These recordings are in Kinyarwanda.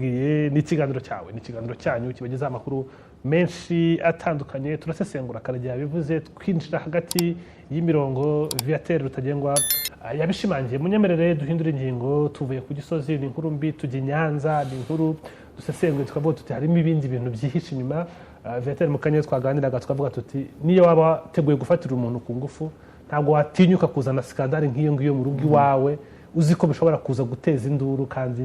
ni ikiganiro cyawe, ni ikiganiro cyanyu kibageza amakuru menshi atandukanye. Turasesengura Karagera bivuze twinjira hagati y'imirongo Viateur Rutagengwa yabishimangiye. Munyemerere duhindura ingingo, tuvuye ku Gisozi, ni inkuru mbi, tujye Nyanza, ni inkuru dusesengure, tukavuga tuti harimo ibindi bintu byihishe inyuma. Viateur mukanye twaganiraga tukavuga tuti niyo waba teguye gufatira umuntu ku ngufu, ntabwo watinyuka kuzana skandale nk'iyo ngiyo mu rugo iwawe, uzi ko bishobora kuza guteza induru kandi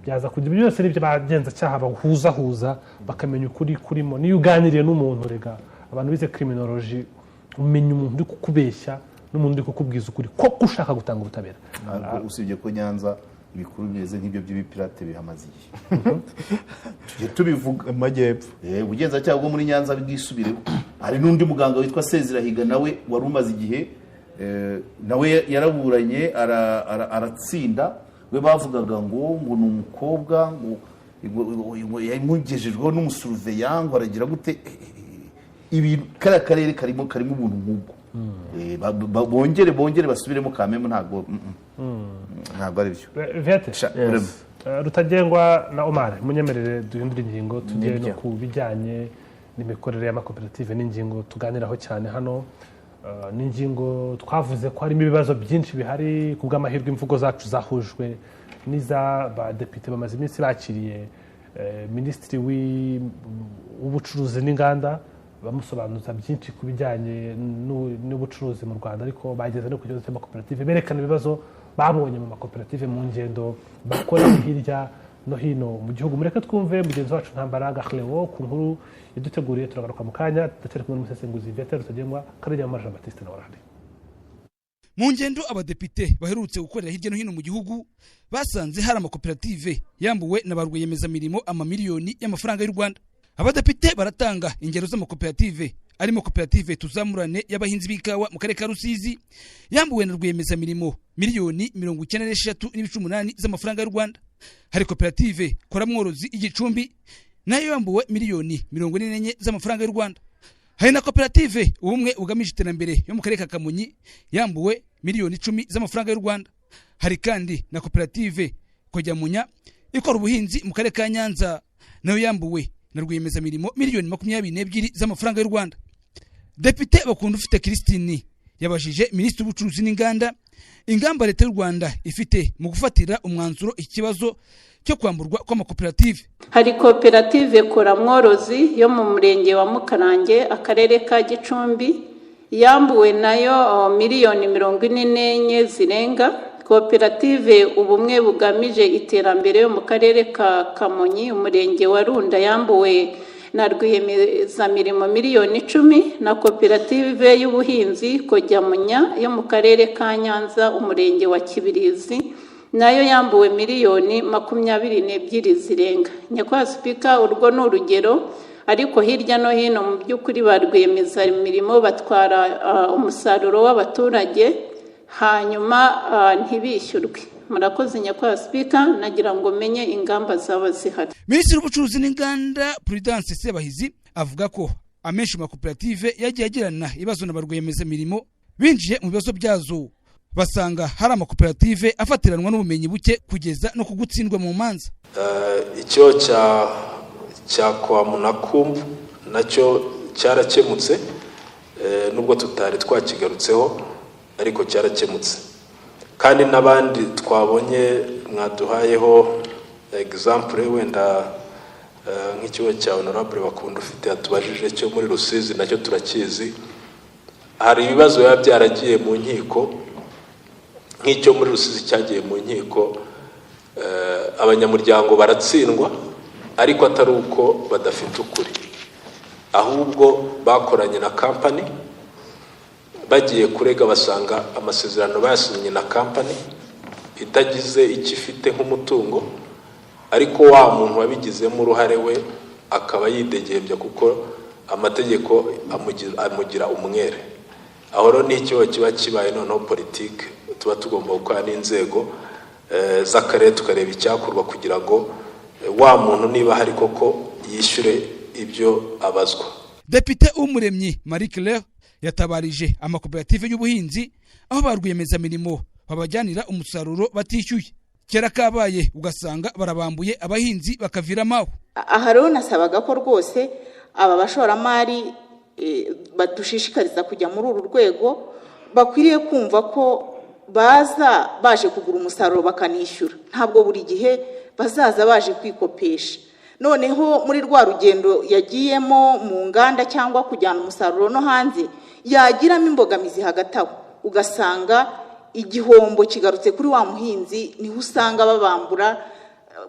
byaza kugira byose n'ibyo bagenza cyaha bahuza bakamenya ukuri kurimo. Niyo uganiriye n'umuntu, rega abantu bize criminology, umenya umuntu uri kukubeshya n'umuntu uri kukubwiza ukuri ko ushaka gutanga ubutabera. Usibye ko Nyanza ibikuru bimeze nk'ibyo by'ibipirate bihamaze igihe tujye tubivuga amajyepfo ubugenza cyangwa bwo muri Nyanza bwisubireho. Hari n'undi muganga witwa Sezirahiga nawe wari umaze igihe nawe yaraburanye aratsinda. We bavugaga ngo ni umukobwa ngo yamugejejweho n'umusurveya ngo aragira gute ibi karere karimo umuntu nk'ubwo bongere basubiremo kamemo ntabwo ari byo. Rutagengwa na Omar, munyemerere duhindura ingingo tujye no ku bijyanye n'imikorere y'amakoperative n'ingingo tuganiraho cyane hano. N'ingingo twavuze ko harimo ibibazo byinshi bihari ku bw'amahirwe imvugo zacu zahujwe n'iza ba depite bamaze iminsi bakiriye Minisitiri w'ubucuruzi n'inganda bamusobanuza byinshi ku bijyanye n'ubucuruzi mu Rwanda, ariko bageze no ku kibazo cy'amakoperative, berekana ibibazo babonye mu makoperative mu ngendo bakora hirya no hino mu gihugu. Mureke twumve mugenzi wacu Ntambaraga Cleo ku nkuru yaduteguriye. Turagaruka mu kanya tutere kumwe n'umusesenguzi Viateur Rutagengwa, Karagera Jean Baptiste na Warahari. Mu ngendo abadepite baherutse gukorera hirya no hino mu gihugu basanze hari amakoperative yambuwe na barwiyemezamirimo amamiliyoni y'amafaranga y'u Rwanda. Abadepite baratanga ingero z'amakoperative arimo koperative Tuzamurane y'abahinzi b'ikawa mu karere ka Rusizi yambuwe na rwiyemezamirimo miliyoni 96.8 z'amafaranga y'u Rwanda. Hari koperative Koramworozi Igicumbi nayo yambuwe miliyoni 44 z'amafaranga y'u Rwanda. Hari na koperative Ubumwe Bugamije Iterambere yo mu karere ka Kamonyi yambuwe miliyoni 10 z'amafaranga y'u Rwanda. Hari kandi na koperative Kojyamunya ikora ubuhinzi mu karere ka Nyanza nayo yambuwe na rwiyemezamirimo miliyoni 22 z'amafaranga y'u Rwanda. Depite Bakunda ufite Christine yabajije Minisitiri w'Ubucuruzi n'Inganda ingamba Leta y'u Rwanda ifite mu gufatira umwanzuro ikibazo cyo kwamburwa kw'amakoperative. Hari koperative Koramworozi yo mu murenge wa Mukarange akarere ka Gicumbi yambuwe nayo miliyoni 44 zirenga. Koperative Ubumwe Bugamije Iterambere yo mu karere ka Kamonyi umurenge wa Runda yambuwe na rwiyemezamirimo miliyoni 10, na koperative y'ubuhinzi Kojyamunya yo mu karere ka Nyanza umurenge wa Kibirizi nayo yambuwe miliyoni 22 zirenga. Nyakubahwa Spika, urwo ni urugero, ariko hirya no hino mu by'ukuri ba rwiyemezamirimo batwara umusaruro w'abaturage hanyuma ntibishyurwe. Murakoze Nyakubahwa Spika, nagira ngo menye ingamba zaba zihari. Minisitiri w'Ubucuruzi n'Inganda Prudence Sebahizi avuga ko amenshi makoperative yagiye agirana ibibazo n'abarwiyemezamirimo binjiye mu bibazo byazo, basanga hari amakoperative afatiranwa n'ubumenyi buke kugeza no kugutsindwa mu manza. Icyo cya kwa Munakumbu nacyo cyarakemutse nubwo tutari twakigarutseho, ariko cyarakemutse. Kandi n'abandi twabonye mwaduhayeho example wenda nk'ikigo cya Honorable Bakunda ufite atubajije cyo muri Rusizi nacyo turakizi. Hari ibibazo biba byaragiye mu nkiko, nk'icyo muri Rusizi cyagiye mu nkiko, abanyamuryango baratsindwa ariko atari uko badafite ukuri, ahubwo bakoranye na company, bagiye kurega basanga amasezerano bayasinye na company itagize icyo ifite nk'umutungo, ariko wa muntu wabigizemo uruhare we akaba yidegembya kuko amategeko amugira umwere. Aho rero n'icyo kiba kibaye noneho politike tuba tugomba gukora n'inzego z'akarere tukareba icyakorwa kugira ngo wa muntu niba hari koko yishyure ibyo abazwa. Depite Umuremyi Marie Claire yatabarije amakoperative y'ubuhinzi aho barwiyemezamirimo babajyanira umusaruro batishyuye. kera kabaye ugasanga barabambuye abahinzi bakaviramo aho. Aha rero nasabaga ko rwose aba bashoramari badushishikariza kujya muri uru rwego bakwiriye kumva ko baza baje kugura umusaruro bakanishyura, ntabwo buri gihe bazaza baje kwikopesha. Noneho muri rwa rugendo yagiyemo mu nganda cyangwa kujyana umusaruro no hanze yagiramo imbogamizi hagati aho, ugasanga igihombo kigarutse kuri wa muhinzi, niho usanga babambura.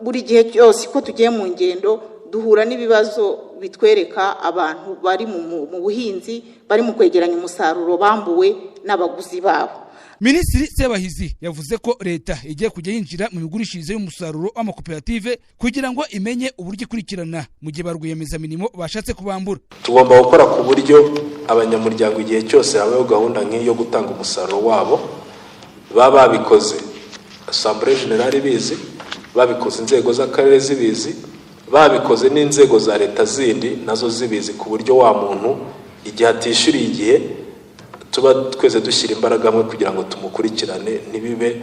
Buri gihe cyose ko tugiye mu ngendo duhura n'ibibazo bitwereka abantu bari mu buhinzi bari mu kwegeranya umusaruro bambuwe n'abaguzi babo. Minisitiri Sebahizi yavuze ko leta igiye kujya yinjira mu migurishirize y'umusaruro w'amakoperative kugira ngo imenye uburyo ikurikirana mu gihe ba rwiyemezamirimo bashatse kubambura. Tugomba gukora ku buryo abanyamuryango igihe cyose habayeho gahunda nk'iyo gutanga umusaruro wabo baba babikoze Assemblée Générale ibizi, babikoze inzego z'akarere zibizi, babikoze n'inzego za leta zindi nazo zibizi, ku buryo wa muntu igihe atishyuriye igihe tuba twese dushyira imbaraga hamwe kugira ngo tumukurikirane, ntibibe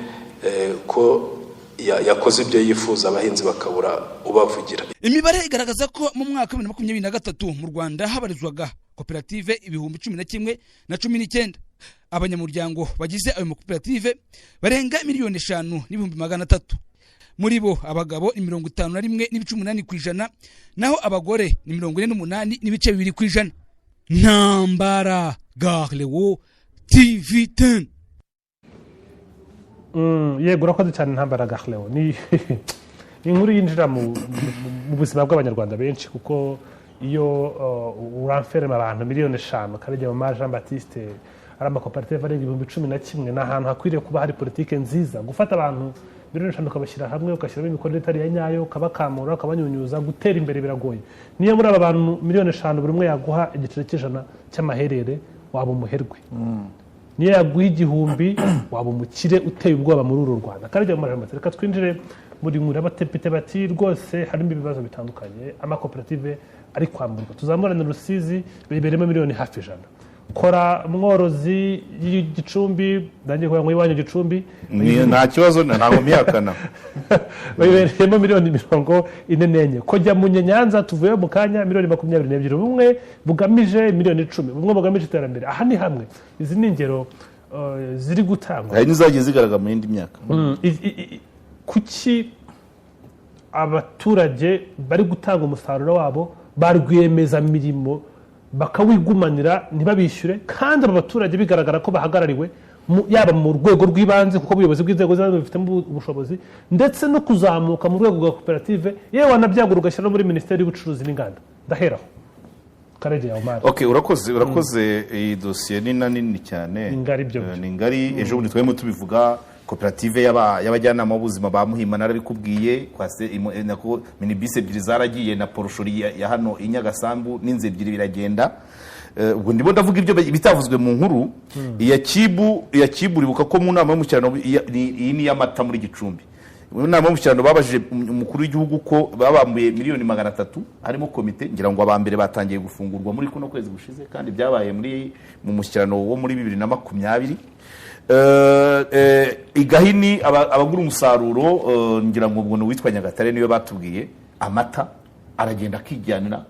ko yakoze ibyo yifuza abahinzi bakabura ubavugira. Imibare igaragaza ko mu mwaka wa 2023 mu Rwanda habarizwaga koperative 11,019. Abanyamuryango bagize ayo makoperative barenga 5,500,000. Muri bo abagabo ni 51.8%, naho abagore ni 48.2%. Ntambara Garlewo TV10. Yego urakoze cyane Ntambara Garlewo. Ni inkuru yinjira mu buzima bw'abanyarwanda benshi, kuko iyo uramferema abantu 5,000,000 Karege mu Jean Baptiste ari amakoperative arenga 11,000 n'ahantu hakwiriye kuba hari politike nziza, gufata abantu 5,000,000 ukabashyira hamwe ugashyiramo imikorere itari ya nyayo, ukabakamura ukabanyunyuza, gutera imbere biragoye. Niyo muri aba bantu 5,000,000 buri umwe yaguha igiciro cy'ijana cy'amaherere waba umuherwe, niyo yaguha 1,000 waba umukire uteye ubwoba muri uru Rwanda. Karege mu Jean Reka twinjire muri nkuru y'abatepite bati rwose harimo ibibazo bitandukanye, amakoperative ari kwamburwa. Tuzamurana Rusizi biberemo miliyoni hafi 100. Kora mworozi y'Igicumbi, ndangiye kuvuga ngo iwanyu Gicumbi nta kibazo ntabwo myakana bayibereyemo miliyoni 44. Kojya mu Nyanza tuvuye mu kanya miliyoni 22. Bumwe bugamije miliyoni 10, bumwe bugamije iterambere. Aha ni hamwe izi ni ingero ziri gutangwa, hari nizagiye zigaragara mu yindi myaka. Kuki abaturage bari gutanga umusaruro wabo ba rwiyemezamirimo bakawigumanira ntibabishyure, kandi aba baturage bigaragara ko bahagarariwe yaba mu rwego rw'ibanze kuko ubuyobozi bw'inzego z'ibanze bufitemo ubushobozi, ndetse no kuzamuka mu rwego rwa koperative, yewe wanabyagura ugashyira muri Minisiteri y'Ubucuruzi n'Inganda. Ndaheraho Karege ya Omar. Okay, urakoze. Iyi dosiye ni nini cyane, ni ngari. Ejo bundi twemo tubivuga koperative y'abajyanama b'ubuzima ba Muhima narabikubwiye, nako minibus 2 zaragiye na poroshori ya hano inyagasambu n'inze 2 biragenda. Ubwo ndimo ndavuga ibyo bitavuzwe mu nkuru. Iya Kibu ribuka ko mu nama y'umucyano iyi ni y'amata muri Gicumbi. Mu nama y'umucyano babajije umukuru w'igihugu ko babambuye miliyoni 300, harimo komite, ngira ngo abambere batangiye gufungurwa muri kuno kwezi gushize, kandi byabaye mu mucyano wo muri 2020. Igahini abagura umusaruro, ngira ngo ubwo witwa Nyagatare niyo batubwiye, amata aragenda akijyanira.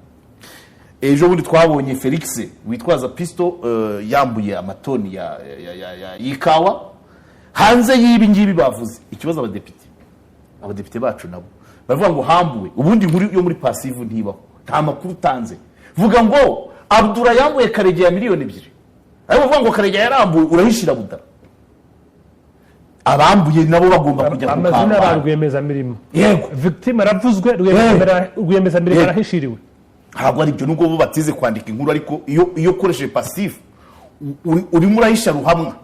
Ejo bundi twabonye Felix witwaza pisto yambuye amatoni y'ikawa hanze y'ibi ngibi bavuze. Ikibazo abadepite bacu nabo bavuga ngo hambuwe, ubundi nkuru yo muri passive ntibaho, nta makuru utanze. Vuga ngo Abdura yambuye Karege ya miliyoni 2, ariko vuga ngo Karege yarambuye urahishira budara. Abambuye nabo bagomba kujya ku kamba. Amazina ya rwiyemezamirimo, yego victime aravuzwe, rwiyemezamirimo arahishiriwe. Ntabwo ari byo, nubwo bo batize kwandika inkuru, ariko iyo ukoresheje passive uri murahisha ruhamwa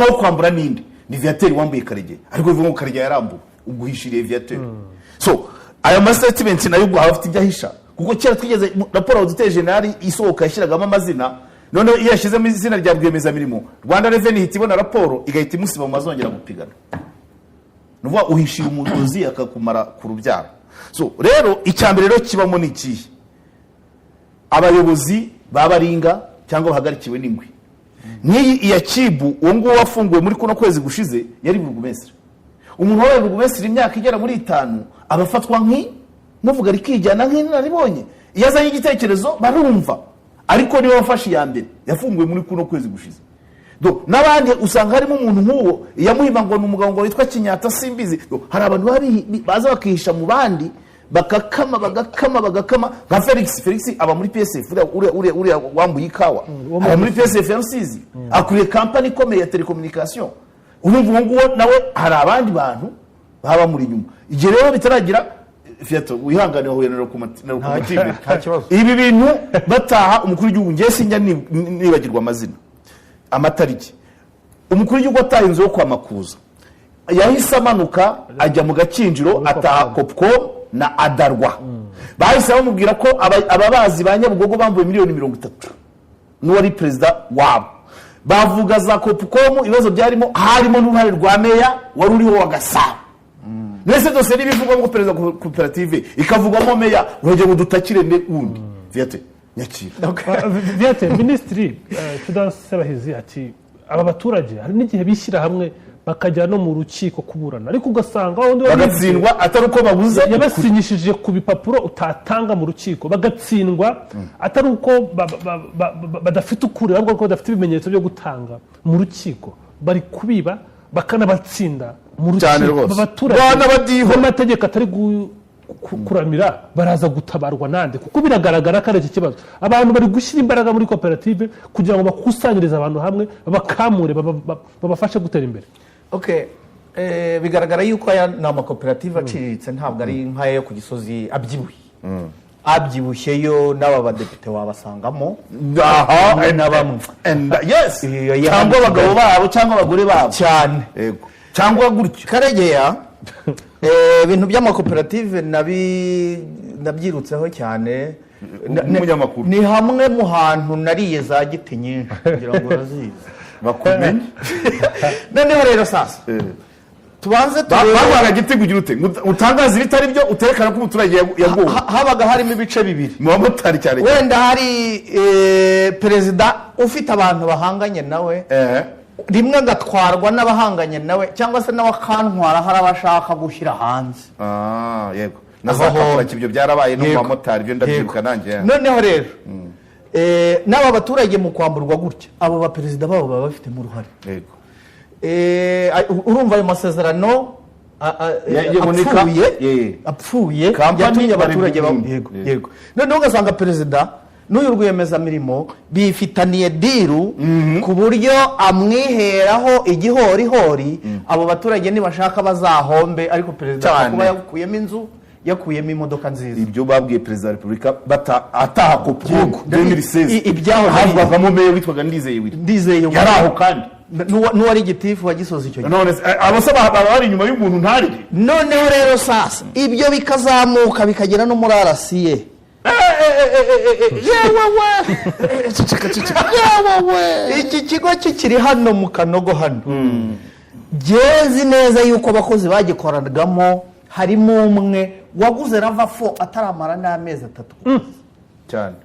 wo kwambura ninde ni Viateur wambuye Karege, ariko bivuga ngo Karege yarambuye uguhishiriye Viateur. So aya statement nayo ubwo abafite ibyahisha, kuko cyera twigeze raporo y'Audit General isohoka yashiragamo amazina, none iyo yashizemo izina rya rwiyemezamirimo, Rwanda Revenue ihita ibona raporo igahita imusiba mu mazongera gupigana. Nuvuga uhishira umudozi akakumara ku rubyaro. So rero icyambere rero kibamo ni iki? Abayobozi babaringa cyangwa bahagarikiwe n'ingwi. Niyi iya Kibu uwo ngo wafunguwe muri kuno kwezi gushize yari burugumestre. umuntu wabaye burugumesitiri imyaka igera muri 5 abafatwa muvuga rikijyana nk'inaribonye iyo azanye igitekerezo barumva ariko niwe wafashe iya mbere yafunguwe muri kuno kwezi gushize n'abandi usanga harimo umuntu nk'uwo yamuhima ngo ni umugabo witwa Kinyata simbizi hari abantu baza bakihisha mu bandi bagakama nka Felix aba muri PSF uriya wambuye ikawa aba muri PSF ya Rusizi akuriye kampani ikomeye ya telecommunication urumva ngo nawe hari abandi bantu baba muri nyuma igihe rero bitaragira Fiato wihangane wahuye na lokomotive ibi bintu bataha umukuru w'igihugu ngiye sinjya nibagirwa amazina amatariki umukuru w'igihugu ataha inzu yo kwa Makuza yahise amanuka ajya mu Gakinjiro ataha Kopko na Adarwa bahise bamubwira ko ababazi ba Nyabugogo bambuye miliyoni 30 n'uwari president wabo bavuga za Kopko ibibazo byarimo harimo n'uruhare rwa meya wari uriho wa Gasabo nese dose n'ibivugwa ngo perezida cooperative ikavugwamo meya urege ngo dutakire undi Viate nyakira Viate ministry tudasebahizi ati aba baturage hari n'igihe bishyira hamwe bakajya no mu rukiko kuburana ariko ugasanga wundi bagatsindwa atari uko babuze yabasinyishije ku bipapuro utatanga mu rukiko bagatsindwa atari uko badafite ukuri ahubwo ko badafite ibimenyetso byo gutanga mu rukiko bari kubiba bakanabatsinda mu rukiko abaturage b'amategeko atari kuramira baraza gutabarwa nande kuko biragaragara ko ari iki kibazo abantu bari gushyira imbaraga muri koperative kugira ngo bakusanyirize abantu hamwe babakamure babafashe gutera imbere bigaragara yuko aya ni amakoperative aciriritse ntabwo ari nk'ayo ku Gisozi abyibushyeyo n'aba badepite wabasangamo na bamwe cyangwa abagabo babo cyangwa abagore babo cyane cyangwa gutyo Karegeya ibintu by'amakoperative nabyirutseho cyane ni hamwe mu hantu nariye za giti nyinshi kugira ngo urazizi bakumenye noneho rero sasa tubanze barwaga giti kugira ute utangaza ibitari byo uterekana ko umuturage yaguwe habaga harimo ibice bibiri mu bamotari cyane wenda hari perezida ufite abantu bahanganye nawe rimwe agatwarwa n'abahanganye nawe cyangwa se nawe akantwara hari abashaka gushyira hanze yego nazakora ibyo byarabaye no mu bamotari byo ndabyibuka nanjye noneho rero n'aba baturage mu kwamburwa gutya abo baperezida babo baba bafitemo uruhare yego urumva ayo masezerano apfuye yatumye abaturage yego noneho ugasanga perezida n'uyu rwiyemezamirimo bifitaniye diru ku buryo amwiheraho igihorihori abo baturage nibashaka bazahombe ariko perezida kuba yakuyemo inzu yakuyemo imodoka nziza ibyo babwiye perezida wa repubulika ataha kopko 2016 ibyaho havugamo meya witwaga Ndizeye yari aho kandi n'uwari gitifu wa Gisozi icyo none abasaba bari inyuma y'umuntu ntari noneho rero sasa ibyo bikazamuka bikagera no muri RCA iki kigo kikiri hano mu Kanogo hano gezi neza yuko abakozi bagikoragamo harimo umwe waguze ravafo ataramara n'amezi 3 cyane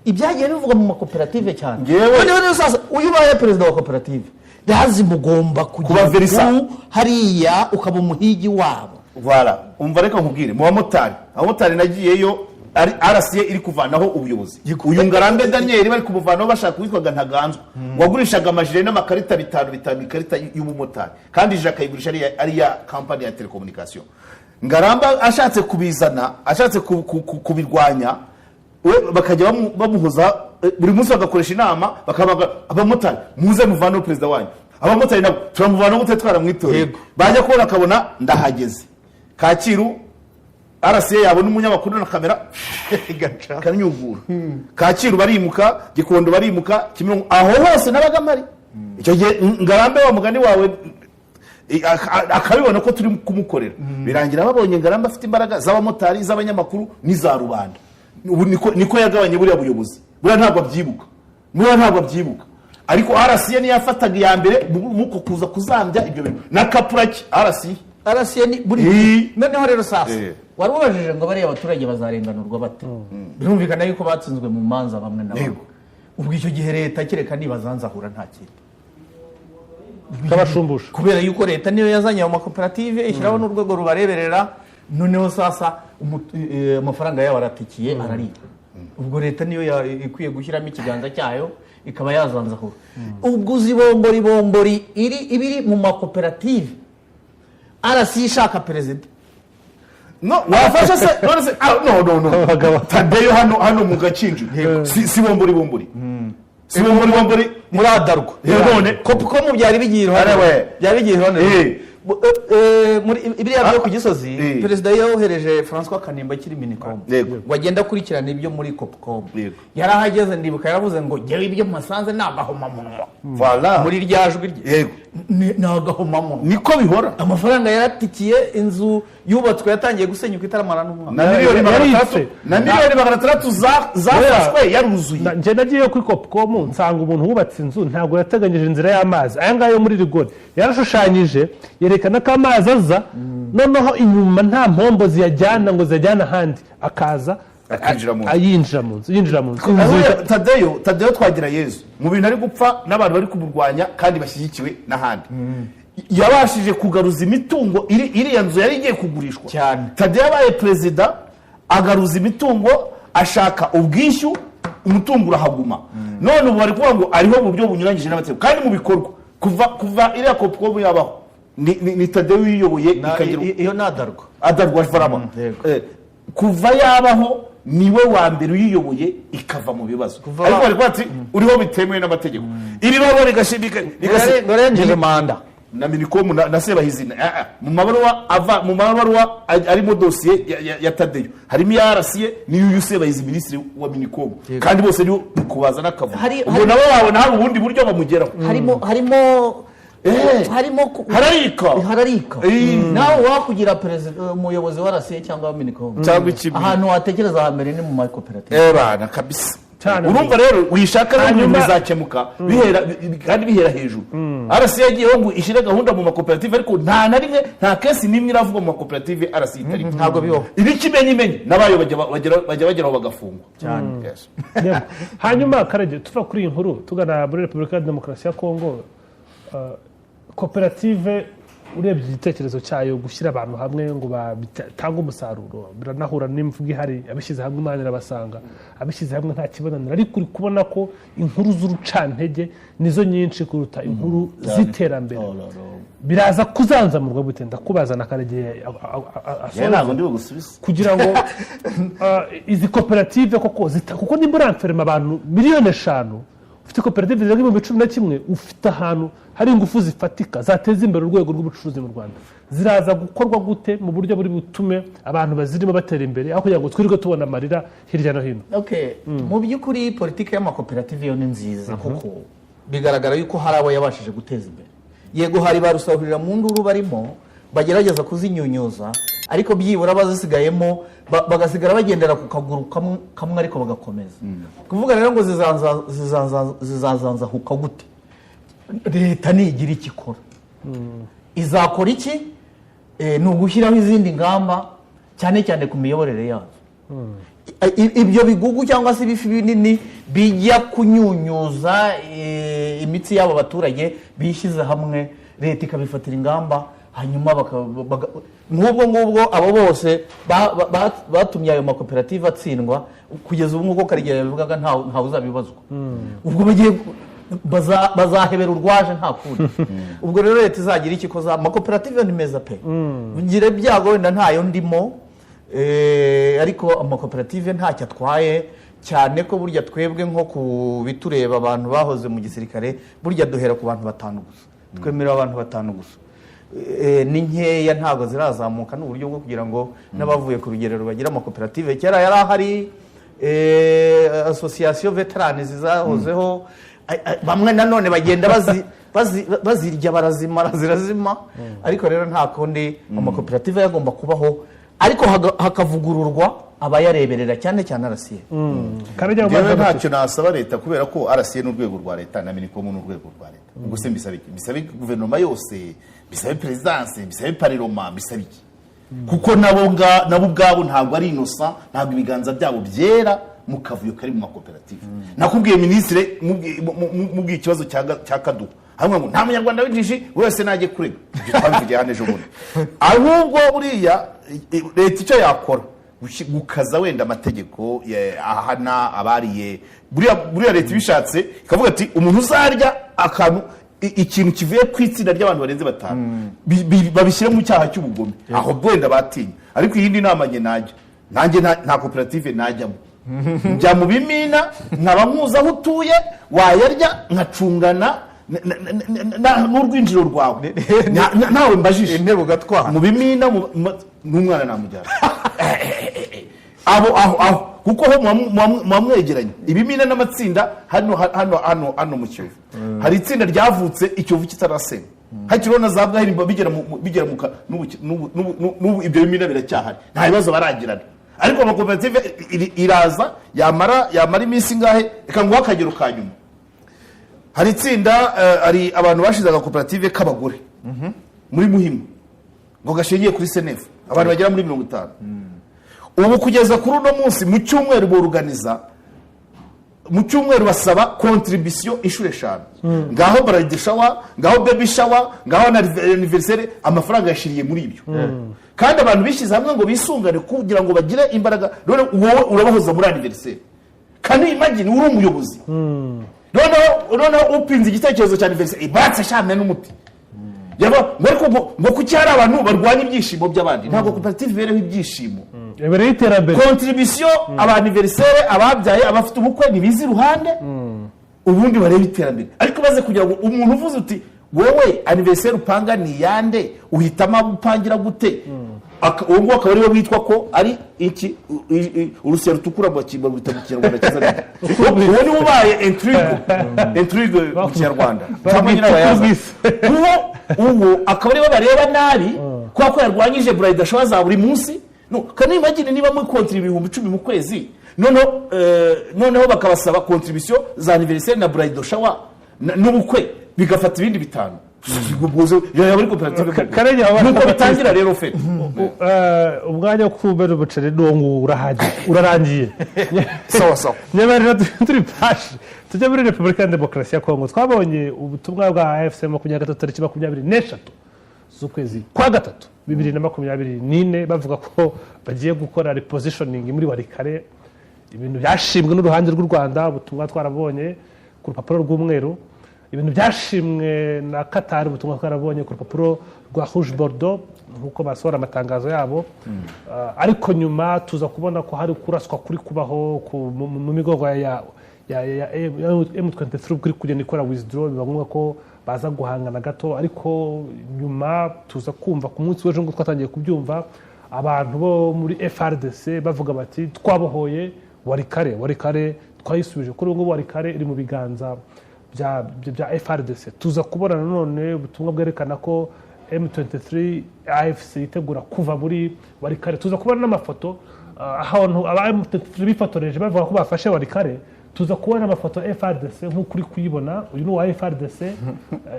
ibyagiye bivugwa mu makoperative cyane none sasa uyu baye perezida wa koperative ndazi mugomba kuba verisa hariya ukaba umuhigi wabo voilà umva reka nkubwire mu bamotari nagiyeyo ari RCA iri kuvanaho ubuyobozi uyu Ngarambe Daniel bari kumuvanaho bashaka kwitwaga Ntaganzwa wagurishaga amajire n'amakarita bitanu ikarita y'umumotari kandi je akayigurisha ari ya company ya telecommunication Ngaramba ashatse kubizana ashatse kubirwanya bakajya bamuhoza buri munsi bagakoresha inama bakabaga abamotari muze muvanaho perezida wanyu abamotari nabo turamuvanaho gute twaramwitoreye bajya kubona akabona ndahageze Kacyiru RCA yabo n'umunyamakuru na kamera kanyugura Kacyiru barimuka Gikondo barimuka Kimironko aho hose nabagamari icyo gihe Ngarambe wa mugani wawe akabibona ko turi kumukorera birangira babonye Ngarambe afite imbaraga z'abamotari z'abanyamakuru n'iza rubanda ubu niko yagabanye buriya buyobozi buriya ntabwo abyibuka ariko RCA niyo yafataga iya mbere muko kuza kuzambya ibyo bintu na Kapuraki RCA ni buri noneho rero sasa wari ubajije ngo bariya abaturage bazarenganurwa bate birumvikana yuko batsinzwe mu manza bamwe na bamwe ubwo icyo gihe leta kireka nibazanzahura nta kintu kabashumbusha kubera yuko leta niyo yazanye ayo makoperative ishyiraho n'urwego rubareberera noneho sasa amafaranga yabo aratikiye araribwa ubwo leta niyo ikwiye gushyiramo ikiganza cyayo ikaba yazanzahura ubwo uzi bombori ibiri mu makoperative arasi ishaka perezida no wafasha se no Tadeyo hano mu gacinju si bombori si bombori muri adarwa none ko mu byari bigiye iruhande muri ibiriya byo ku Gisozi perezida yohereje François Kanimba kiri Minicom wagenda kurikirana ibyo muri Copcom yarahageze ndibuka yaravuze ngo jewe ibyo masanze nagahoma munwa voilà muri ryajwi rye nagahoma munwa niko bihora amafaranga yaratikiye inzu yubatswe yatangiye gusenyuka itaramara n'umwaka na miliyoni 300 zafashwe yaruzuye nje nagiye kuri Copcom nsanga umuntu wubatse inzu ntabwo yateganyije inzira y'amazi aya ngayo muri rigori yarashushanyije yerekana ko amazi aza noneho inyuma nta mpombo ziyajyana ngo ziyajyana ahandi akaza yinjira mu nzu Tadeyo twagira Yezu mu bintu ari gupfa n'abantu bari kumurwanya kandi bashyigikiwe n'ahandi yabashije kugaruza imitungo iriya nzu yari igiye kugurishwa cyane Tadeyo yabaye perezida agaruza imitungo ashaka ubwishyu umutungo urahaguma none ubu bari kuvuga ngo ariho mu buryo bunyuranyije n'amategeko kandi mu bikorwa kuva iriya Copcom yabaho ni Tadeyo yiyoboye ikagira iyo nadarwa farama kuva yabaho niwe wa mbere uyiyoboye ikava mu bibazo ariko bari kwati uriho bitemewe n'amategeko iri babo rigashimika rigarengeje manda na Minicom na Sebahizina mu mabaruwa arimo dosiye ya Tadeyo harimo yarasiye niyo Sebahizi ministre wa Minicom kandi bose ni kubaza n'akavu ubwo nabo babona hari ubundi buryo bamugeraho hararika nawe wakugira perezida umuyobozi wa rasiye cyangwa Minicom ahantu watekereza hambere ni mu makoperative bana kabisa urumva rero wishaka n'ibintu bizakemuka bihera hejuru arasi yagiyeho ngo ishyire gahunda mu makoperative ariko nta kesi n'imwe iravuga mu makoperative arasi itari ntabwo biho ibi kimenyimenye n'abayo bajya bageraho bagafungwa cyane hanyuma Karege tuva kuri iyi nkuru tugana muri Repubulika ya Demokarasi ya Kongo koperative urebye igitekerezo cyayo gushyira abantu hamwe ngo batange umusaruro biranahura n'imvugo ihari abishyize hamwe Imana irabasanga abishyize hamwe nta kibonanira ariko uri kubona ko inkuru z'urucantege nizo nyinshi kuruta inkuru z'iterambere biraza kuzanzamurwa gute ndakubaza na Karege ntabwo ndi bugusubize kugira ngo izi koperative kuko nimbura amferema abantu miliyoni 5 ufite koperative ziri mu 11 ufite ahantu hari ingufu zifatika zateza imbere urwego rw'ubucuruzi mu Rwanda ziraza gukorwa gute mu buryo buri butume abantu bazirimo batera imbere aho kugira ngo twirirwe tubona amarira hirya no hino mu by'ukuri politiki y'amakoperative yo ni nziza kuko bigaragara yuko hari abo yabashije guteza imbere yego hari barusahurira mu nduru barimo bagerageza kuzinyunyuza ariko byibura bazisigayemo bagasigara bagendera ku kaguru kamwe ariko bagakomeza kuvuga rero ngo zizazanzahuka gute leta nigira iki ikora izakora iki ni ugushyiraho izindi ngamba cyane cyane ku miyoborere yazo ibyo bigugu cyangwa se ibifi binini bijya kunyunyuza imitsi y'abo baturage bishyize hamwe leta ikabifatira ingamba hanyuma ngubwo abo bose batumye ayo makoperative atsindwa kugeza ubu nguko Karege yabivugaga ntawe uzabibazwa ubwo bagiye bazahebera urwaje nta kundi ubwo rero leta izagira iki koza amakoperative ni meza pe ngire byago wenda ntayo ndimo ariko amakoperative ntacyo atwaye cyane ko burya twebwe nko ku bitureba abantu bahoze mu gisirikare burya duhera ku bantu 5 gusa twemerera abantu 5 gusa ni nkeya ntabwo zirazamuka n'uburyo bwo kugira ngo n'abavuye ku rugerero bagira amakoperative kera yari ahari association veterane zizahozeho bamwe nanone bagenda bazirya zirazima ariko rero nta kundi amakoperative yagomba kubaho ariko hakavugururwa abayareberera cyane cyane arasiye yewe ntacyo nasaba leta kubera ko arasiye n'urwego rwa leta na Minicom n'urwego rwa leta ubwo se mbisabe guverinoma yose bisabe presidence bisabe parlement bisabe iki kuko nabo ubwabo ntabwo ari inosa ntabwo ibiganza byabo byera mukavuyo kari mu makoperative nakubwiye ministre mubwiye ikibazo cya Kaduha hamwe ngo nta munyarwanda w'injiji wese najye kurega ibyo twabivugiye hano ejo bundi ahubwo buriya leta icyo yakora gukaza wenda amategeko ahana abariye buriya leta ibishatse ikavuga ati umuntu uzarya akantu ikintu kivuye ku itsinda ry'abantu barenze 5 babishyire mu cyaha cy'ubugome aho bwenda batinya ariko iyindi nama nanjye nta koperative najyamo njya mu bimina nkaba nkuza aho utuye wayarya nkacungana n'urwinjiro rwawe nawe mbajije intebe ugatwara mu bimina n'umwana namujyana aho kuko ho mwamwegeranye ibimina n'amatsinda hano mu Kiyovu hari itsinda ryavutse Ikiyovu kitarasenga hakiriho na za bwahiri bigera n'ubu ibyo bimina biracyahari nta bibazo baragirana ariko amakoperative iraza yamara iminsi ngahe reka ngo akagero ka nyuma hari itsinda ari abantu bashize agakoperative k'abagore muri Muhima ngo gashingiye kuri Senefu abantu bagera muri 50 ubu kugeza kuri uno munsi mu cyumweru boruganiza mu cyumweru basaba contribution inshuro 5 ngaho bride shower ngaho baby shower ngaho na anniversaire amafaranga yashiriye muri ibyo kandi abantu bishize hamwe ngo bisungane kugira ngo bagire imbaraga none wowe urabahoza muri anniversaire kandi imagine uri umuyobozi none upinze igitekerezo cya anniversaire ibatse shamwe n'umuti yaba ngo kuki hari abantu barwanya ibyishimo by'abandi ntabwo koperative bereho ibyishimo ebereye iterambere contribution abanniversaire ababyaye abafite ubukwe nibizi ruhande ubundi bareba iterambere ariko baze kugira ngo umuntu uvuze uti wowe anniversaire upanga ni yande uhitama upangira gute uwo ngo akaba ari we witwa ko ari iki urusero rutukura mu Kinyarwanda kiza uwo ni ubaye intrigue mu Kinyarwanda tamanyira yaza uwo akaba ari we bareba nabi ko yarwanyije bride shower za buri munsi no kandi imagine niba mu contribution 10 mu kwezi noneho bakabasaba contribution za anniversaire na bride shower n'ubukwe bigafata ibindi bitanu yaba ari koperative nuko bitangira rero fe umwanya wo kubera ubuceri n'uwo urarangiye sawa nyemerera turi pashi tujya muri Repubulika ya Demokarasi ya Kongo twabonye ubutumwa bwa AFC 23 z'ukwezi kwa 3 2024 bavuga ko bagiye gukora repositioning muri Warikare ibintu byashimwe n'uruhande rw'u Rwanda ubutumwa twarabonye ku rupapuro rw'umweru ibintu byashimwe na Qatar ubutumwa twarabonye ku rupapuro rwa Rouge Bordeaux nkuko basohora amatangazo yabo ariko nyuma tuza kubona ko hari kuraswa kuri kubaho mu migogo ya M23 kuri kugenda ikora withdraw biba ngombwa ko baza guhangana gato ariko nyuma tuza kumva ku munsi w'ejo ngo twatangiye kubyumva abantu bo muri FRDC bavuga bati twabohoye Warikare twayisubije kuri ngo Warikare iri mu biganza bya FRDC tuza kubona none ubutumwa bwerekana ko M23 AFC itegura kuva muri Warikare tuza kubona n'amafoto ahantu aba M23 bifotoreje bavuga ko bafashe Warikare tuza kubona amafoto FRDC nk'ukuri kuyibona uyu ni wa FRDC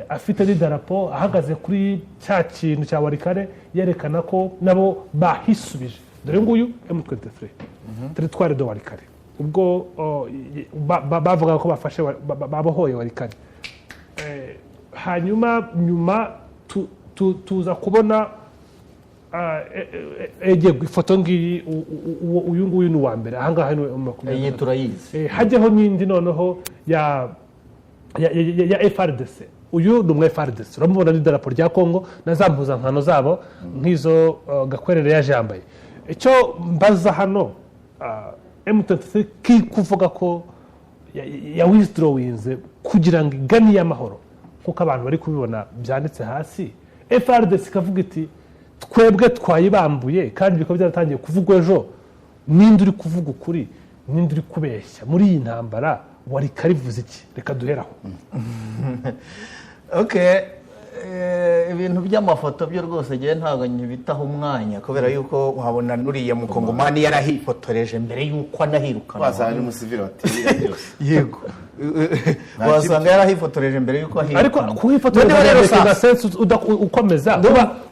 afite n'idarapo ahagaze kuri cya kintu cya Warikare yerekana ko nabo bahisubije dore nguyu M23 territoire de Warikare ubwo bavuga ko bafashe babohoye Warikare hanyuma nyuma tuza kubona ifoto ngiyi uyu nguyu ni uwa mbere ahangaha ni makumyabiri turayizi hajyeho n'indi noneho ya FRDC uyu ni umwe FRDC uramubona n'idarapo rya Kongo na za mpuzankano zabo nk'izo Gakwerere yaje yambaye icyo mbaza hano M23 kuvuga ko ya withdrawinze kugira ngo igani y'amahoro kuko abantu bari kubibona byanditse hasi FRDC kavuga iti twebwe twayibambuye kandi biko byaratangiye kuvugwa ejo ninde uri kuvuga ukuri ninde uri kubeshya muri iyi ntambara Warikare ivuze iki reka duheraho okay ibintu by'amafoto byo rwose giye ntago nyibitaho umwanya kubera yuko uhabona nuriye mu Kongomani yarahifotoreje mbere yuko anahirukana bazana umusivile batira byose yego wasanga yarahifotoreje mbere yuko ahirukana ariko kuhifotoreje na sense ukomeza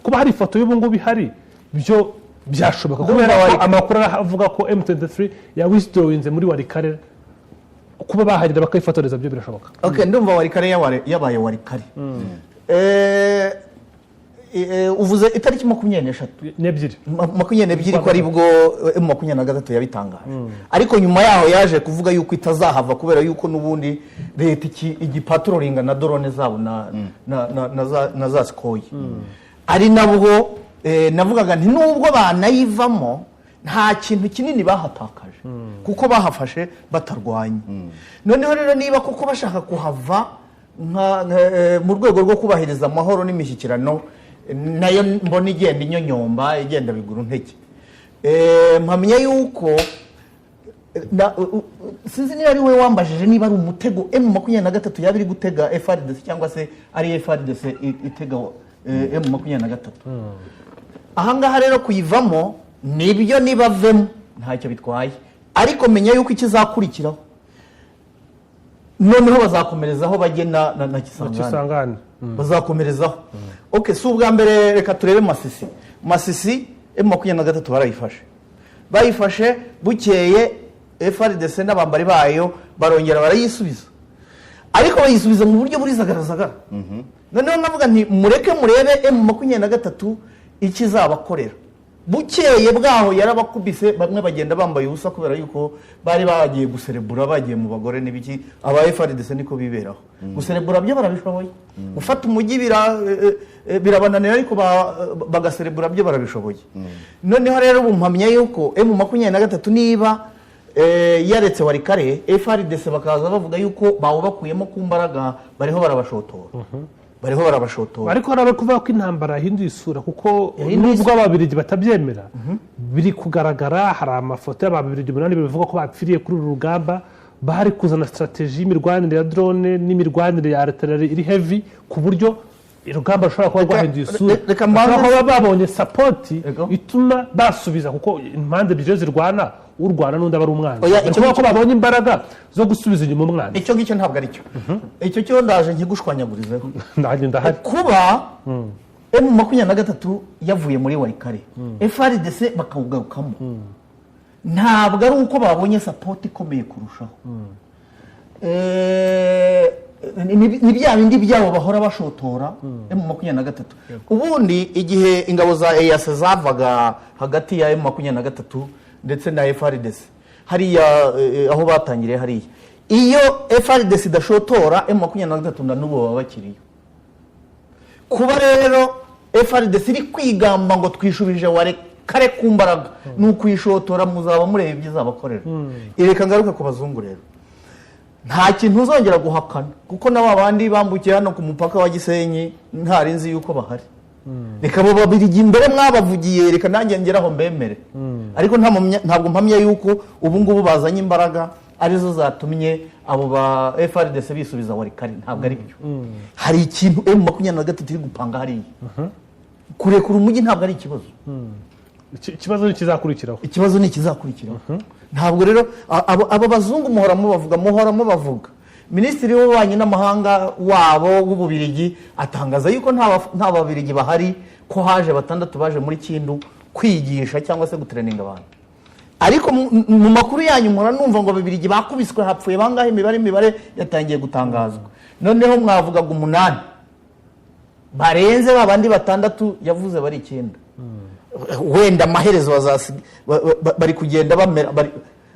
kuba hari ifoto y'ubungu bihari byo byashoboka kubera amakuru avuga ko M23 ya withdrawinze muri Warikare kuba bahagera bakayifotoreza byo birashoboka. Okay, ndumva warikare yabaye warikare. Uvuze itariki 22 ko ari bwo M23 yabitangaje. Ariko nyuma yaho yaje kuvuga yuko itazahava kubera yuko nubundi leta igipatrolinga na drone zabo na za Skoy. Ari nabwo navugaga nti nubwo banayivamo nta kintu kinini bahatakaje kuko bahafashe batarwanye. Noneho rero niba kuko bashaka kuhava mu rwego rwo kubahiriza amahoro n'imishyikirano nayo mbona igenda inyonyomba igenda bigura ntege. Mpamya yuko sinzi niba ari we wambajije niba ari umutego M23 yabiri gutega FARDC cyangwa se ari FARDC itega M23. Ahangaha rero kuyivamo nibyo nibavemo ntacyo bitwaye, ariko menya yuko ikizakurikiraho noneho bazakomerezaho bagena na Kisangani bazakomerezaho. Okay, si ubwa mbere reka turebe Masisi M23 bayifashe bukeye FARDC n'abambari bayo barongera barayisubiza, ariko bayisubiza mu buryo burizagaragara. Noneho navuga nti mureke murebe M23 ikizabakorera. Bukeye bwaho yarabakubise bamwe bagenda bambaye ubusa kubera yuko bari bagiye guserebura bagiye mu bagore n'ibiki. Aba FARDC niko biberaho guserebura byo barabishoboye, gufata umujyi birabananira ariko bagaserebura byo barabishoboye. Noneho rero bumpamya yuko M23 niba yaretse warikare FARDC bakaza bavuga yuko bawo bakuyemo ku mbaraga bariho barabashotora. Ariko harabe kuvuga ko intambara yahinduye isura kuko nubwo ababirigi batabyemera biri kugaragara. Hari amafoto y'ababirigi 8 bivuga ko bapfiriye kuri uru rugamba, bari kuzana strategy y'imirwanire ya drone n'imirwanire ya artillery iri heavy ku buryo urugamba rushobora kuba rwahinduye isura. Aho babonye support ituma basubiza kuko impande bije zirwana urwana n'undi abari umwana. Icyo ko babonye imbaraga zo gusubiza inyuma umwana. Icyo ngicyo ntabwo ari cyo. Icyo cyo ndaje nkigushwanyagurizeho. Ndaje ndahari. Kuba M23 yavuye muri warikare FARDC bakawugarukamo ntabwo ari uko babonye support ikomeye kurushaho. Ni bya bindi byabo bahora bashotora M23. Ubundi igihe ingabo za EAC zavaga hagati ya M23 ndetse na FARDC hariya aho batangiriye hariya, iyo FARDC idashotora M23 na nubo baba bakiriyo. Kuba rero FARDC iri kwigamba ngo twishubije warikare ku mbaraga n'ukwishotora muzaba murebe ibyizabakorera. Ireka ngaruka ku bazungu rero nta kintu uzongera guhakana kuko nabo abandi bambukiye hano ku mupaka wa Gisenyi ntari nzi yuko bahari. Reka bo babirigi imbere mwabavugiye, reka nanjye ngeraho mbemere. Ariko ntabwo mpamya yuko ubu ngubu bazanye imbaraga arizo zatumye abo ba FARDC bisubiza warikare. Ntabwo ari byo. Hari ikintu M23 iri gupanga hariya. Kurekura umujyi ntabwo ari ikibazo. Ikibazo ni kizakurikiraho. Ntabwo rero abo bazungu muhoramo bavuga. Minisitiri w'ububanyi n'amahanga wabo w'Ububirigi atangaza yuko nta babirigi bahari, ko haje 6 baje muri Kindu kwigisha cyangwa se gutraninga abantu. Ariko mu makuru yanyu mura numva ngo babirigi bakubiswe hapfuye bangahe imibare yatangiye gutangazwa. Noneho mwavugaga 8 barenze babandi 6 yavuze bari 9. Wenda amaherezo bari kugenda bamera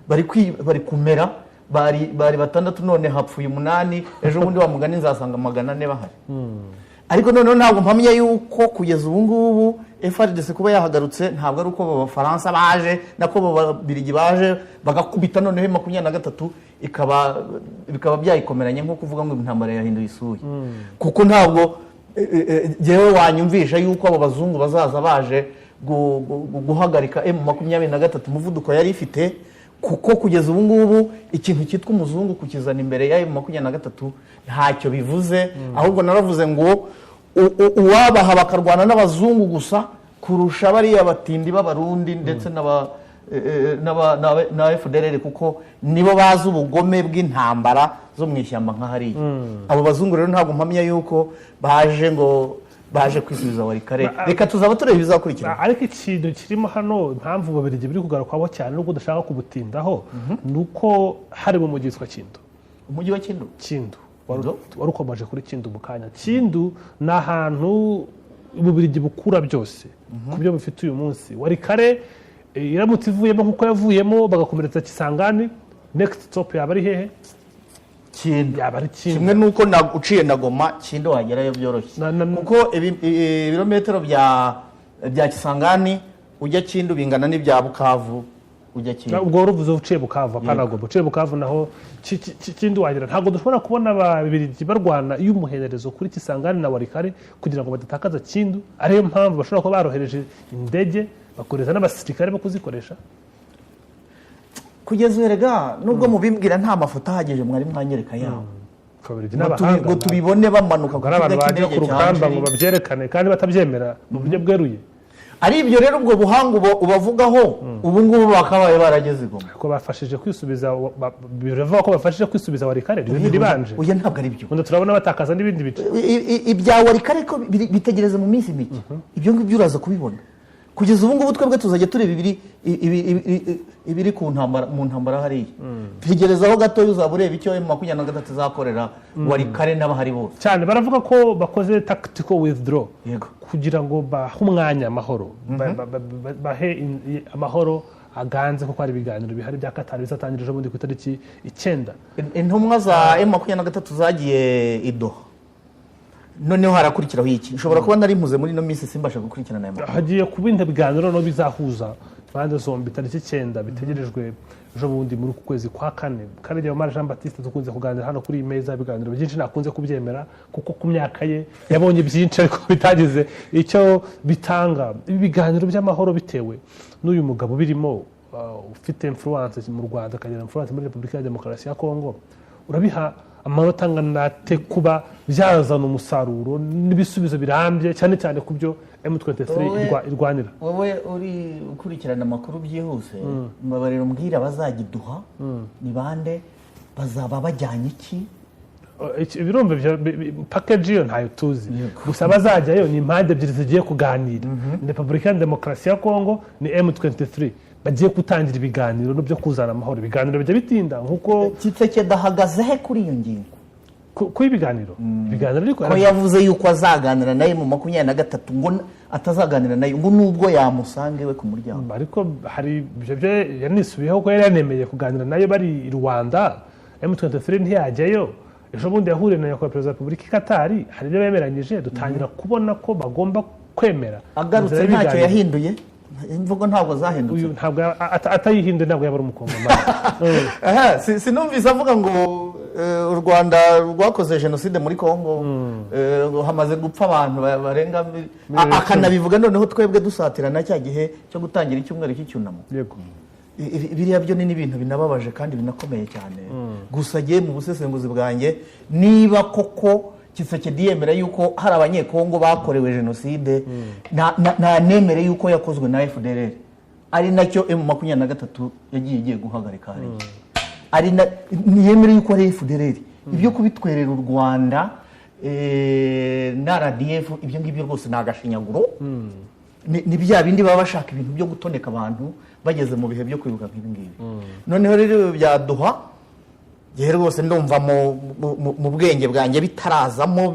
bari kumera bari 6 none hapfuye 8 ejo bundi wa mugani nzasanga 400 bahari. Ariko noneho ntabwo mpamya yuko kugeza ubu ngubu FARDC kuba yahagarutse ntabwo ari uko Abafaransa baje nako babirigi baje bagakubita noneho 23 bikaba byayikomeranye nko kuvuga ngo intambara yahinduye isura. Kuko ntabwo jewe wanyumvisha yuko abo bazungu bazaza baje guhagarika M23 umuvuduko yari ifite, kuko kugeza ubu ngubu ikintu cyitwa umuzungu kukizana imbere ya M23 ntacyo bivuze. Ahubwo naravuze ngo uwabaha bakarwana n'abazungu gusa kurusha bariya batindi b'abarundi ndetse na FDLR, kuko nibo bazi ubugome bw'intambara zo mu ishyamba nka hariya. Abo bazungu rero ntabwo mpamya yuko baje kwisubiza warikare. Reka tuzaba tureba ibizakurikira. Ariko ikintu kirimo hano impamvu babirigi biri kugarukwaho cyane n'ubwo udashaka kubutindaho nuko hari mu mugitswa Kindu umujyi wa Kindu wari ukomeje kuri Kindu mu kanya. Kindu ni ahantu Ububiligi bukura byose ku byo bifite uyu munsi. Warikare iramutse ivuyemo nk'uko yavuyemo bagakomeretsa Kisangani, next stop yaba ari hehe? Kindu. Yaba ari Kindu. Kimwe nuko uciye na Goma Kindu wagerayo byoroshye kuko ibirometero bya Kisangani ujya Kindu bingana n'ibya Bukavu ujya Kindu. Ubwo waruvuze uciye Bukavu apana Goma. Uciye Bukavu naho Kindu wagera. Ntabwo dushobora kubona Ababiligi barwana y'umuhererezo kuri Kisangani na Warikare kugira ngo badatakaza Kindu. Ariyo mpamvu bashobora kuba barohereje indege bakoreza n'abasirikare bo kuzikoresha. Kugeza erega nubwo mubimbwira nta mafoto ahagije mwari mwanyereka yawo. Ngo tubibone bamanuka ku kibuga cy'indege ku rugamba ngo babyerekane kandi batabyemera mu buryo bweruye. Ari ibyo rero ubwo buhanga ubavugaho ubu ngubu bakabaye barageze Goma. Ko bafashije kwisubiza biravuga ko bafashije kwisubiza Warikare ribanje. Uye ntabwo ari byo. Ngo turabona batakaza n'ibindi bice. Ibya Warikare ko bitegereza mu minsi mike. Ibyo ngibyo uraza kubibona. Kugeza ubu ngubu twebwe tuzajya tureba ibiri ku ntambara mu ntambara hariya. Tegerezaho gato uzaba ureba icyo M23 zakorera Warikare n'abahari bose. Cyane baravuga ko bakoze tactical withdraw kugira ngo bahe umwanya amahoro bahe amahoro aganze kuko ari ibiganiro bihari bya Qatar bizatangirije ubundi ku itariki 9. Intumwa za M23 zagiye Idoha. Noneho harakurikiraho iki? Ushobora kuba nari mpuze muri no minsi simbasha gukurikirana aya makuru. Hagiye kubinda biganiro no bizahuza bande zombi tariki 9 bitegerejwe ejo bundi muri kwezi kwa 4. Kandi Yamara Jean Baptiste dukunze kuganira hano kuri imeza biganiro byinshi nakunze kubyemera kuko ku myaka ye yabonye byinshi ariko bitagize icyo bitanga. Ibi biganiro by'amahoro bitewe n'uyu mugabo birimo ufite influence mu Rwanda akagira influence muri Repubulika ya Demokarasi ya Kongo. Urabiha amanota angana te kuba byazana umusaruro n'ibisubizo birambye cyane cyane ku byo M23 irwanira. Wowe uri ukurikirana amakuru byihuse mbabarira umbwira bazagiduha ni bande bazaba bajyanye iki? Ibirombe package yo ntayo tuzi. Gusa bazajyayo ni impande ebyiri zigiye kuganira. Repubulika ya Demokarasi ya Kongo ni M23. Bagiye gutangira ibiganiro no byo kuzana amahoro. Ibiganiro bijya bitinda nkuko Tshisekedi dahagaze he kuri iyo ngingo ku ibiganiro. Ibiganiro ariko ko yavuze yuko azaganira naye mu 23 ngo atazaganira naye ngo nubwo yamusange we ku muryango. Ariko hari byo yanisubiyeho ko yari yanemeye kuganira nayo bari i Rwanda. M23 ntiyajyayo. Ejo bundi yahure na Nyakubahwa Perezida wa Repubulika Katari hari ibyo bemeranyije dutangira kubona ko bagomba kwemera. Agarutse ntacyo yahinduye. Imvugo ntabwo zahindutse. Uyu ntabwo atayihinde ntabwo yabara umukongomani. Sinumvise avuga ngo u Rwanda rwakoze genocide muri Kongo hamaze gupfa abantu barenga akanabivuga noneho twebwe dusatirana cya gihe cyo gutangira icyumweru cy'icyunamo. Yego. Biriya byo ni ibintu binababaje kandi binakomeye cyane. Gusa giye mu busesenguzi bwanjye niba koko Tshisekedi yemera yuko hari abanyekongo bakorewe genocide na nemere yuko yakozwe na FDLR ari nacyo M23 yagiye guhagarika hari ari yemere yuko ari FDLR ibyo kubitwerera u Rwanda na RDF ibyo ngibyo rwose nagashinyaguro ni bya bindi baba bashaka ibintu byo gutoneka abantu bageze mu bihe byo kwibuka nk'ibi ngibi. Noneho rero byaduha Yewe rwose ndumva mu bwenge bwanjye bitarazamo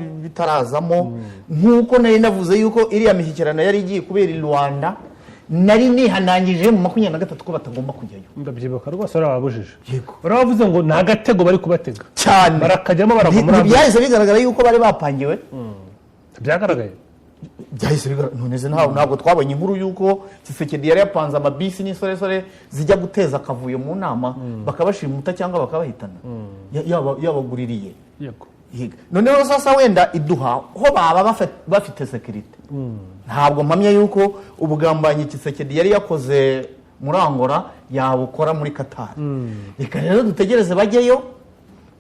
nkuko nari navuze yuko iriya mishyikirano yari igiye kubera i Rwanda nari nihanangije mu 23 ko batagomba kujyayo. Ndabyibuka rwose barababujije. Yego. Baravuze ngo nta gatego bari kubatega. Cyane. Barakajyamo baravumura. Byahise bigaragara yuko bari bapangiwe. Byagaragaye. Byahise bigaragara noneze ntabwo twabonye inkuru yuko Tshisekedi yari yapanze amabisi n'isore zijya guteza akavuyo mu nama bakabashimuta cyangwa bakabahitana. Yabaguririye. Yego. Noneho sasa wenda iduha ho baba bafite security. Ntabwo mpamya yuko ubugambanyi Tshisekedi yari yakoze muri Angola yabukora muri Qatar. Reka rero dutegereze bajyeyo.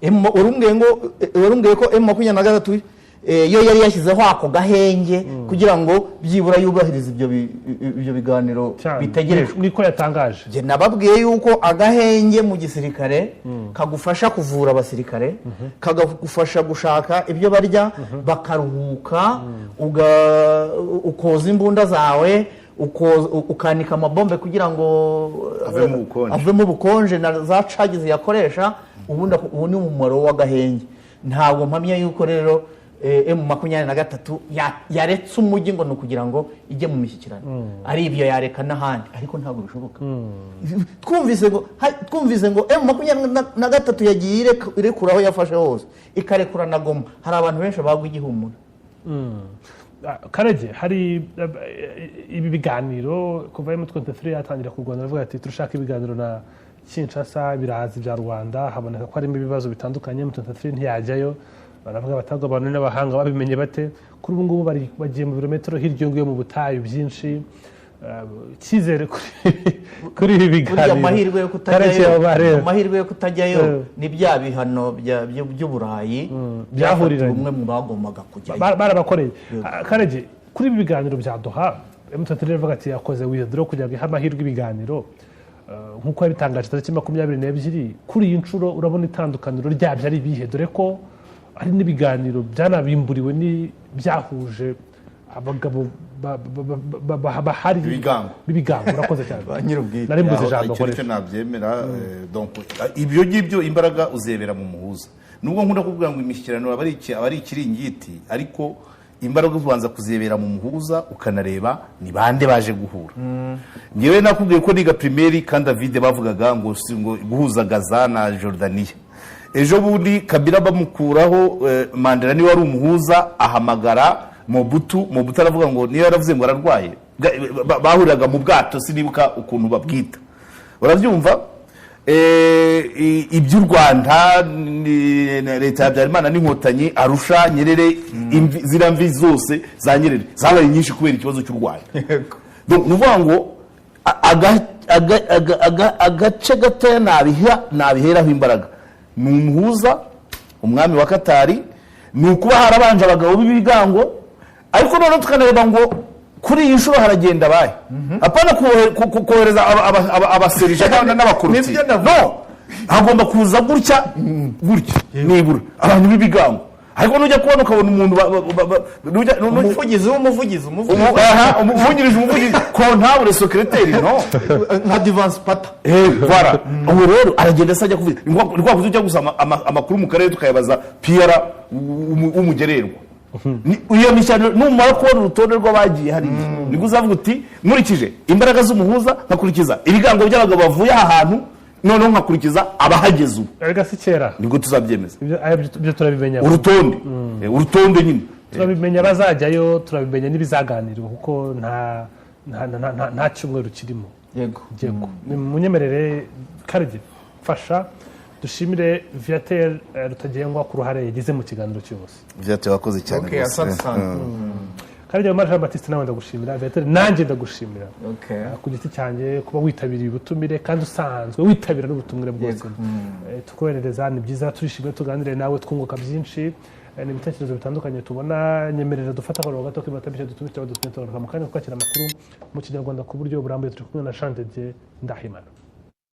Warumbwiye ko M23 yo yari yashyizeho ako gahenge kugira ngo byibura yubahiriza ibyo biganiro bitegerejwe. Niko yatangaje. Je nababwiye yuko agahenge mu gisirikare kagufasha kuvura abasirikare, kagufasha gushaka ibyo barya, bakaruhuka, ukoza imbunda zawe, ukanika amabombe kugira ngo avemo ubukonje na za charges yakoresha ubu ni umumaro w'agahenge ntabwo mpamya yuko rero M23 yaretse umujyi ngo ni ukugira ngo ijye mu mishyikirano ari ibyo yareka n'ahandi ariko ntabwo bishoboka twumvise ngo M23 yagiye irekuraho yafashe hose ikarekura na Goma hari abantu benshi bagwa igihumura Karege hari ibi biganiro kuva M23 yatangira kurwana bavuga ati turashaka ibiganiro na Kinshasa birazi bya Rwanda haboneka ko harimo ibibazo bitandukanye M23 ntiyajyayo baravuga batagwa abantu n'abahanga babimenye bate kuri ubu ngubu bagiye mu birometero hirya yo mu butayu byinshi cyizere kuri ibi biganiro amahirwe yo kutajyayo ni bya bihano by'uburayi byahuriranye umwe mu bagombaga kujyayo barabakoreye Karege kuri ibi biganiro bya Doha M23 bavuga ati yakoze withdraw kugira ngo amahirwe ibiganiro nkuko yabitangaje tariki 22 kuri iyi nshuro urabona itandukaniro ryabyo ari bihe dore ko hari n'ibiganiro byanabimburiwe byahuje abagabo bahari bibigango urakoze cyane nari mbuze ijambo icyo nabyemera donc ibyo ngibyo imbaraga uzebera mu muhuza nubwo nkunda kuvuga ngo imishyikirano aba ari ikiringiti ariko imbaraga ubanza kuzebera mu muhuza ukanareba ni bande baje guhura ngewe nakubwiye ko niga primaire kandi David bavugaga ngo guhuza Gaza na Jordania ejo bundi Kabila bamukuraho Mandela ni wari umuhuza ahamagara Mobutu aravuga ngo niyo yaravuze ngo ararwaye bahuriraga mu bwato sinibuka ukuntu babwita urabyumva iby'u Rwanda leta ya Byarimana n'inkotanyi Arusha Nyerere ziramvi zose za Nyerere zabaye nyinshi kubera ikibazo cy'u Rwanda donc nuvuga ngo agace gatoya nabiheraho imbaraga ni umuhuza umwami wa Katari ni ukuba harabanje abagabo b'ibigango ariko none tukanareba ngo kuri iyi nshuro haragenda baye apana kohereza abaserije n'abakorupsi no hagomba kuza gutya nibura abantu b'ibigango ariko nujya kubona ukabona umuntu umuvugizi kontabule secrétaire no nka Divance Pata voilà ubu rero aragenda sajya kuvuga ni kwa kujya gusama amakuru mu karere tukayabaza PR umugererwa iyo mishyano numara kubona urutonde rw'abagiye hari niko uzavuga uti nkurikije imbaraga z'umuhuza nkakurikiza ibigango by'abagabo bavuye aha hantu noneho nkakurikiza abahageze ubu erega si kera niko tuzabyemeza ibyo turabimenya urutonde nyine turabimenya bazajyayo turabimenya n'ibizaganirwa kuko nta cyumweru kirimo yego munyemerere Karege fasha dushimire Viateur Rutagengwa ku ruhare yagize mu kiganiro cyose Viateur wakoze cyane Karege Jean Baptiste nawe ndagushimira Viateur nanjye ndagushimira ku giti cyanjye kuba witabiriye ubutumire kandi usanzwe witabira n'ubutumire bwose tukoherereza ni byiza turishimye tuganire nawe twunguka byinshi n'ibitekerezo bitandukanye tubona nyemerera dufata akaro gato k'ibatabisha dutumire mu kanya twakira amakuru mu kinyarwanda ku buryo burambuye turi kumwe na Jean Ndahimana